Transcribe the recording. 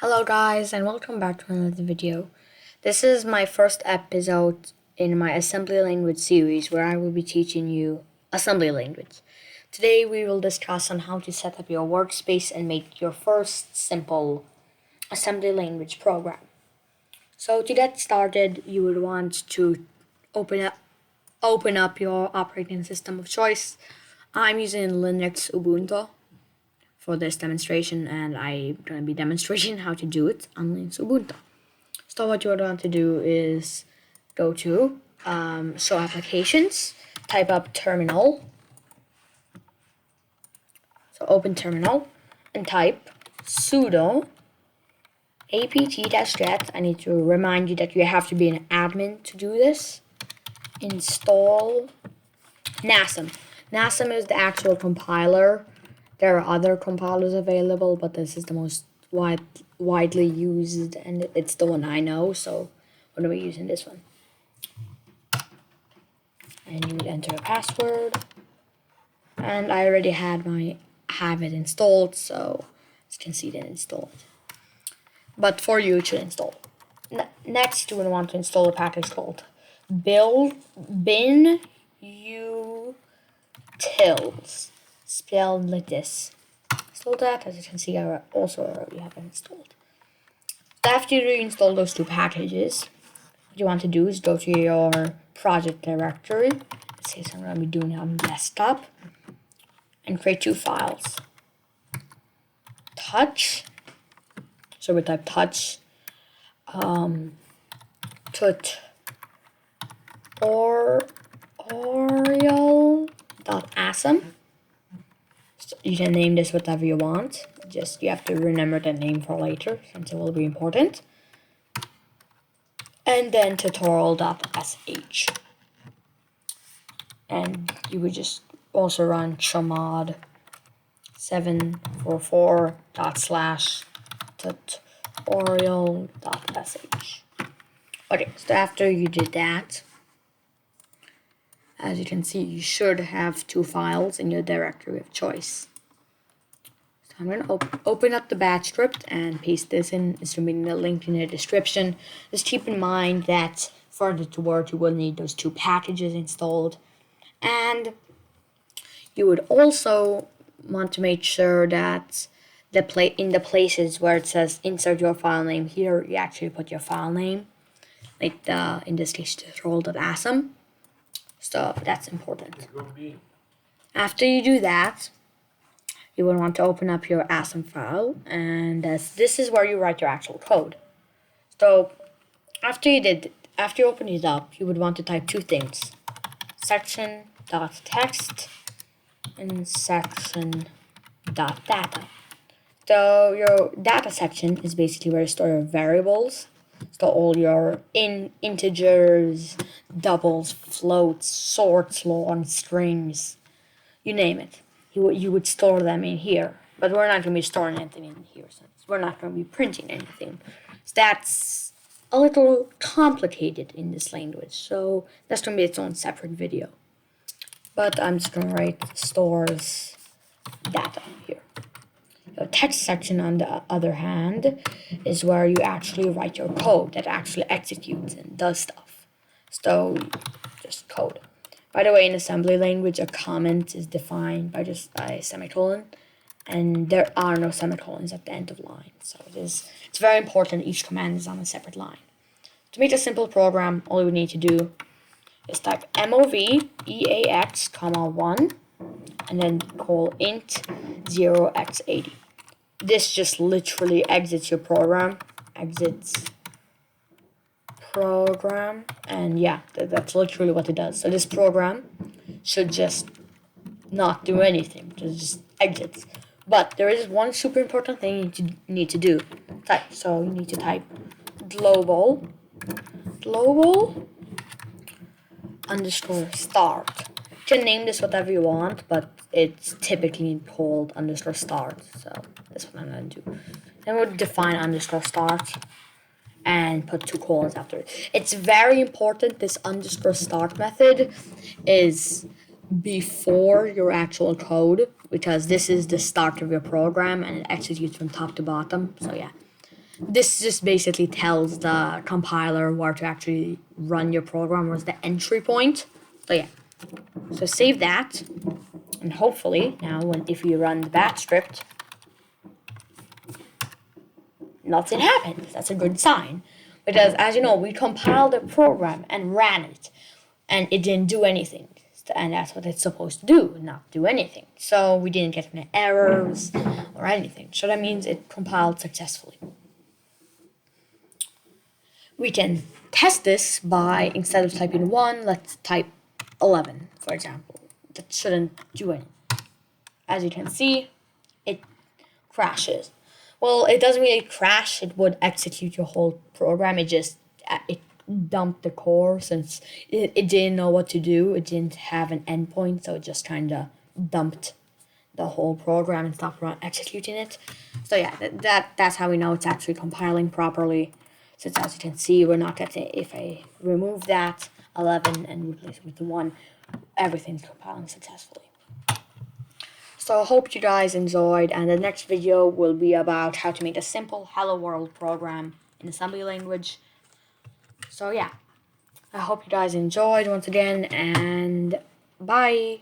Hello guys and welcome back to another video. This is my first episode in my assembly language series where I will be teaching you assembly language. Today we will discuss on how to set up your workspace and make your first simple assembly language program. So to get started, you would want to open up your operating system of choice. I'm using Linux Ubuntu for this demonstration, and I'm going to be demonstrating how to do it on Linux Ubuntu. So what you would want to do is go to Show Applications, type up Terminal. So open Terminal and type sudo apt-get. I need to remind you that you have to be an admin to do this. Install nasm. nasm is the actual compiler. There are other compilers available, but this is the most widely used, and it's the one I know, so we're going to be using this one. And you would enter a password, and I already have it installed, so as you can see, it installed. But for you, it should install. Next, you would want to install a package called bin utils, spelled like this. Install that. As you can see, I also already have it installed. After you reinstall those two packages, what you want to do is go to your project directory. Let's say I'm going to be doing it on desktop, and create two files. Touch. So we type touch. tutorial.sh. So you can name this whatever you want. Just you have to remember the name for later, since it will be important. And then tutorial.sh. And you would just also run chmod 744./tutorial.sh. Okay, so after you did that, as you can see, you should have two files in your directory of choice. So I'm going to open up the batch script and paste this in, assuming the link in the description. Just keep in mind that for it to work, you will need those two packages installed. And you would also want to make sure that in the places where it says insert your file name here, you actually put your file name, like in this case tutorial.asm. So that's important. After you do that, you will want to open up your ASM file, and this is where you write your actual code. So after you open it up, you would want to type two things: section.text and section.data. So your data section is basically where you store your variables. So all your integers, doubles, floats, sorts, long strings, you name it. You would store them in here. But we're not going to be storing anything in here, since we're not going to be printing anything. So that's a little complicated in this language. So that's going to be its own separate video. But I'm just going to write stores data here. The text section, on the other hand, is where you actually write your code that actually executes and does stuff. So just code. By the way, in assembly language, a comment is defined by just a semicolon, and there are no semicolons at the end of line. So it's very important each command is on a separate line. To make a simple program, all you need to do is type mov eax, 1, and then call int 0x80. This just literally exits your program, and yeah, that's literally what it does. So this program should just not do anything, just exits. But there is one super important thing you need to do. So you need to type global _start. You can name this whatever you want, but it's typically called _start. So that's what I'm going to do. Then we'll define _start and put two colons after it. It's very important this _start method is before your actual code, because this is the start of your program and it executes from top to bottom. So yeah. This just basically tells the compiler where to actually run your program, where's the entry point. So yeah, so save that, and hopefully now if you run the batch script, nothing happens. That's a good sign, because as you know, we compiled the program and ran it, and it didn't do anything. And that's what it's supposed to do, not do anything. So we didn't get any errors or anything. So that means it compiled successfully. We can test this by, instead of typing 1, let's type 11, for example. That shouldn't do anything. As you can see, it crashes. Well, it doesn't really crash. It would execute your whole program. It dumped the core since it didn't know what to do. It didn't have an endpoint, so it just kind of dumped the whole program and stopped executing it. So yeah, that's how we know it's actually compiling properly. Since as you can see, we're not getting, if I remove that 11 and replace it with the 1, everything's compiling successfully. So I hope you guys enjoyed, and the next video will be about how to make a simple Hello World program in assembly language. So yeah, I hope you guys enjoyed once again, and bye!